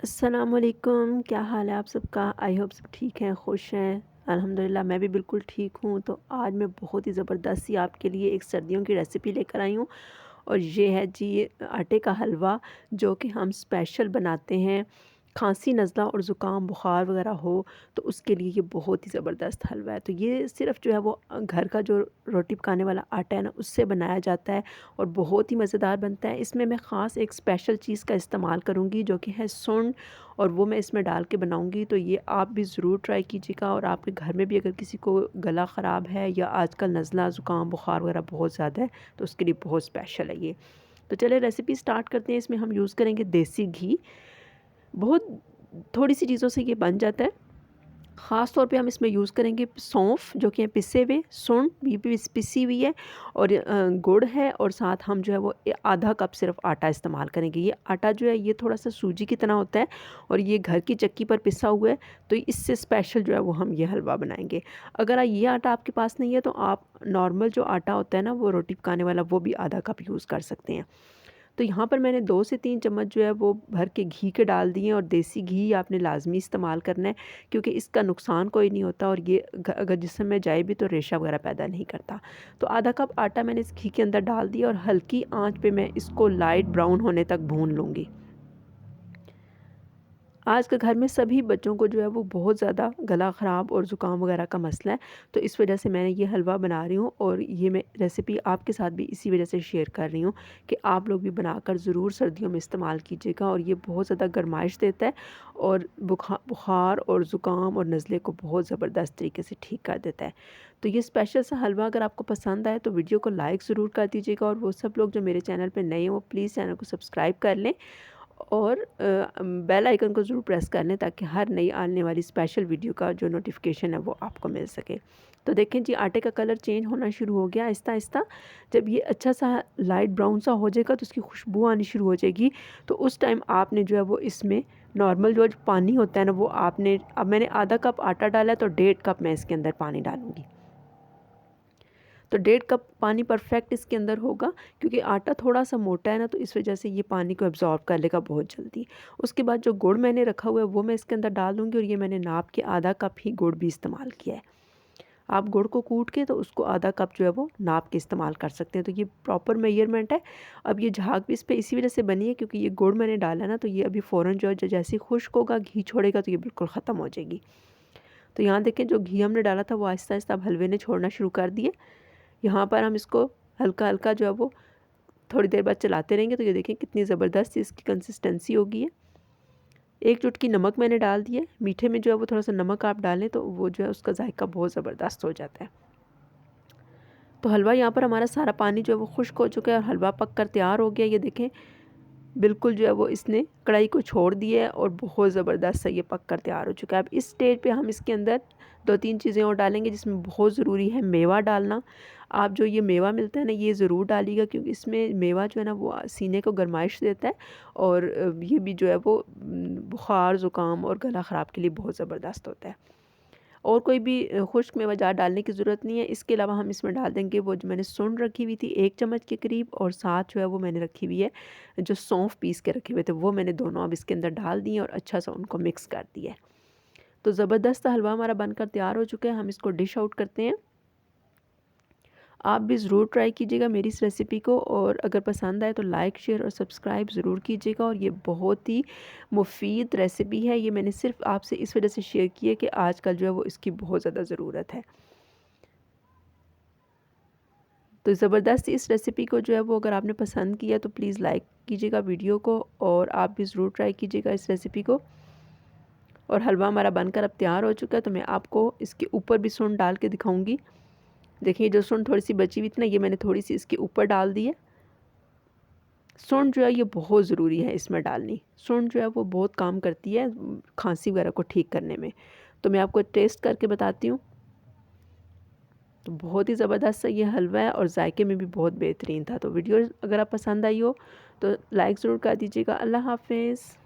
अस्सलामुअलैकुम, क्या हाल है आप सबका? आई होप सब ठीक हैं, खुश हैं। अल्हम्दुलिल्लाह मैं भी बिल्कुल ठीक हूँ। तो आज मैं बहुत ही ज़बरदस्त सी आपके लिए एक सर्दियों की रेसिपी लेकर आई हूँ और ये है जी आटे का हलवा, जो कि हम स्पेशल बनाते हैं। खांसी, नज़ला और ज़ुकाम, बुखार वगैरह हो तो उसके लिए ये बहुत ही ज़बरदस्त हलवा है। तो ये सिर्फ़ जो है वो घर का जो रोटी पकाने वाला आटा है ना, उससे बनाया जाता है और बहुत ही मज़ेदार बनता है। इसमें मैं ख़ास एक स्पेशल चीज़ का इस्तेमाल करूँगी, जो कि है सुंठ, और वो मैं इसमें डाल के बनाऊँगी। तो ये आप भी ज़रूर ट्राई कीजिएगा। और आपके घर में भी अगर किसी को गला ख़राब है या आजकल नज़ला, ज़ुकाम, बुखार वगैरह बहुत ज़्यादा है, तो उसके लिए बहुत स्पेशल है ये। तो चलिए रेसिपी स्टार्ट करते हैं। इसमें हम यूज़ करेंगे देसी घी। बहुत थोड़ी सी चीज़ों से ये बन जाता है। ख़ास तौर पे हम इसमें यूज़ करेंगे सौंफ, जो कि है पिसे हुए, सुंठ ये भी पिसी हुई है, और गुड़ है, और साथ हम जो है वो आधा कप सिर्फ आटा इस्तेमाल करेंगे। ये आटा जो है ये थोड़ा सा सूजी की तरह होता है और ये घर की चक्की पर पिसा हुआ है, तो इससे स्पेशल जो है वो हम ये हलवा बनाएंगे। अगर ये आटा आपके पास नहीं है तो आप नॉर्मल जो आटा होता है ना, वो रोटी पकाने वाला, वो भी आधा कप यूज़ कर सकते हैं। तो यहाँ पर मैंने 2 से 3 चम्मच जो है वो भर के घी के डाल दिए, और देसी घी आपने लाज़मी इस्तेमाल करना है, क्योंकि इसका नुकसान कोई नहीं होता, और ये अगर जिस्म में जाए भी तो रेशा वगैरह पैदा नहीं करता। तो आधा कप आटा मैंने इस घी के अंदर डाल दिया और हल्की आंच पे मैं इसको लाइट ब्राउन होने तक भून लूँगी। आज के घर में सभी बच्चों को जो है वो बहुत ज़्यादा गला ख़राब और ज़ुकाम वगैरह का मसला है, तो इस वजह से मैंने ये हलवा बना रही हूँ, और ये मैं रेसिपी आपके साथ भी इसी वजह से शेयर कर रही हूँ कि आप लोग भी बनाकर ज़रूर सर्दियों में इस्तेमाल कीजिएगा। और ये बहुत ज़्यादा गर्माइश देता है और बुखार और ज़ुकाम और नज़ले को बहुत ज़बरदस्त तरीके से ठीक कर देता है। तो ये स्पेशल सा हलवा अगर आपको पसंद आए तो वीडियो को लाइक ज़रूर कर दीजिएगा, और वो सब लोग जो मेरे चैनल पर नए हैं वो प्लीज़ चैनल को सब्सक्राइब कर लें, और बेल आइकन को ज़रूर प्रेस कर लें, ताकि हर नई आने वाली स्पेशल वीडियो का जो नोटिफिकेशन है वो आपको मिल सके। तो देखें जी, आटे का कलर चेंज होना शुरू हो गया आहिस्ता आहिस्ता। जब ये अच्छा सा लाइट ब्राउन सा हो जाएगा तो उसकी खुशबू आनी शुरू हो जाएगी। तो उस टाइम आपने जो है वो इसमें नॉर्मल जो पानी होता है ना, वो आपने, अब मैंने आधा कप आटा डाला है तो 1.5 कप मैं इसके अंदर पानी डालूँगी। तो 1.5 कप पानी परफेक्ट इसके अंदर होगा, क्योंकि आटा थोड़ा सा मोटा है ना, तो इस वजह से ये पानी को एब्ज़ॉर्ब कर लेगा बहुत जल्दी। उसके बाद जो गुड़ मैंने रखा हुआ है वो मैं इसके अंदर डाल दूँगी, और ये मैंने नाप के आधा कप ही गुड़ भी इस्तेमाल किया है। आप गुड़ को कूट के तो उसको आधा कप जो है वो नाप के इस्तेमाल कर सकते हैं। तो ये प्रॉपर मेजरमेंट है। अब ये झाग भी इस पे इसी वजह से बनी है, क्योंकि ये गुड़ मैंने डाला ना, तो ये अभी फ़ौरन जो है जैसे ही खुश्क होगा, घी छोड़ेगा, तो ये बिल्कुल ख़त्म हो जाएगी। तो यहाँ देखें, जो घी हमने डाला था वो आहिस्ता आहिस्ता अब हलवे ने छोड़ना शुरू कर दिए। यहाँ पर हम इसको हल्का-हल्का जो है वो थोड़ी देर बाद चलाते रहेंगे, तो ये देखें कितनी ज़बरदस्त इसकी कंसिस्टेंसी हो गई है। 1 चुटकी नमक मैंने डाल दिया है। मीठे में जो है वो थोड़ा-सा नमक आप डालें तो वो जो है उसका ज़ायका बहुत ज़बरदस्त हो जाता है। तो हलवा यहाँ पर हमारा सारा पानी जो है वो खुश्क हो चुका है और हलवा पक कर तैयार हो गया। ये देखें, बिल्कुल जो है वो इसने कढ़ाई को छोड़ दिया है और बहुत ज़बरदस्त सा ये पक कर तैयार हो चुका है। अब इस स्टेज पे हम इसके अंदर 2-3 चीज़ें और डालेंगे, जिसमें बहुत ज़रूरी है मेवा डालना। आप जो ये मेवा मिलता है ना, ये ज़रूर डालिएगा, क्योंकि इसमें मेवा जो है ना वो सीने को गर्माइश देता है, और ये भी जो है वो बुखार, ज़ुकाम और गला ख़राब के लिए बहुत ज़बरदस्त होता है। और कोई भी खुश्क मेवा ज़्यादा डालने की ज़रूरत नहीं है। इसके अलावा हम इसमें डाल देंगे वो जो मैंने सुंठ रखी हुई थी 1 चम्मच के करीब, और साथ जो है वो मैंने रखी हुई है जो सौंफ पीस के रखे हुए थे, वो मैंने दोनों अब इसके अंदर डाल दिए और अच्छा सा उनको मिक्स कर दिया है। तो ज़बरदस्त हलवा हमारा बनकर तैयार हो चुका है। हम इसको डिश आउट करते हैं। आप भी ज़रूर ट्राई कीजिएगा मेरी इस रेसिपी को, और अगर पसंद आए तो लाइक, शेयर और सब्सक्राइब ज़रूर कीजिएगा। और ये बहुत ही मुफ़ीद रेसिपी है। ये मैंने सिर्फ आपसे इस वजह से शेयर की है कि आजकल जो है वो इसकी बहुत ज़्यादा ज़रूरत है। तो ज़बरदस्त इस रेसिपी को जो है वो अगर आपने पसंद किया तो प्लीज़ लाइक कीजिएगा वीडियो को, और आप भी ज़रूर ट्राई कीजिएगा इस रेसिपी को। और हलवा हमारा बनकर अब तैयार हो चुका है, तो मैं आपको इसके ऊपर भी सुंठ डाल के दिखाऊंगी। देखिए, जो सुंठ थोड़ी सी बची हुई थी ना, ये मैंने थोड़ी सी इसके ऊपर डाल दी है। सुंठ जो है ये बहुत ज़रूरी है इसमें डालनी। सुंठ जो है वो बहुत काम करती है खांसी वगैरह को ठीक करने में। तो मैं आपको टेस्ट करके बताती हूँ। तो बहुत ही ज़बरदस्त सा ये हलवा है और जायके में भी बहुत बेहतरीन था। तो वीडियो अगर आप पसंद आई हो तो लाइक ज़रूर कर दीजिएगा। अल्लाह हाफ़िज़।